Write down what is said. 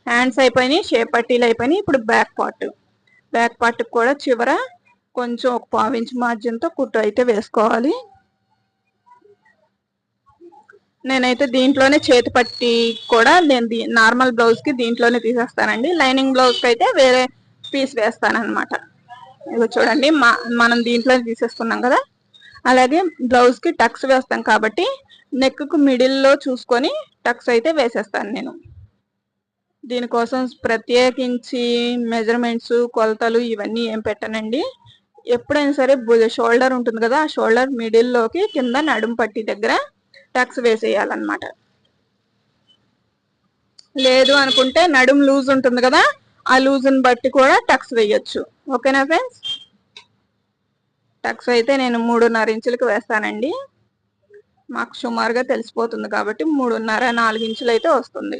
Hands అయిపోయినాయి, shape పట్టీలు అయిపోయినాయి. ఇప్పుడు బ్యాక్ పార్ట్ కూడా చివర కొంచెం ఒక 1/4 ఇంచ్ మార్జిన్తో కుట్టు అయితే వేసుకోవాలి. నేనైతే దీంట్లోనే చేతి పట్టి కూడా నేను నార్మల్ బ్లౌజ్కి దీంట్లోనే తీసేస్తానండి. లైనింగ్ బ్లౌజ్కి అయితే వేరే పీస్ వేస్తానన్నమాట. ఇదిగో చూడండి, మనం దీంట్లోనే తీసేసుకున్నాం కదా. అలాగే బ్లౌజ్కి టక్స్ వేస్తాం కాబట్టి నెక్కు మిడిల్లో చూసుకొని టక్స్ అయితే వేసేస్తాను నేను. దీనికోసం ప్రత్యేకించి మెజర్మెంట్స్, కొలతలు ఇవన్నీ ఏం పెట్టనండి. ఎప్పుడైనా సరే షోల్డర్ ఉంటుంది కదా, ఆ షోల్డర్ మిడిల్లోకి కింద నడుము పట్టి దగ్గర టక్స్ వేసేయాలన్నమాట. లేదు అనుకుంటే నడుము లూజ్ ఉంటుంది కదా, ఆ లూజ్ని బట్టి కూడా టక్స్ వేయొచ్చు. ఓకేనా ఫ్రెండ్స్? టక్స్ అయితే నేను 3.5 ఇంచులకు వేస్తానండి. మాకు సుమారుగా తెలిసిపోతుంది కాబట్టి 3.5-4 ఇంచులు అయితే వస్తుంది.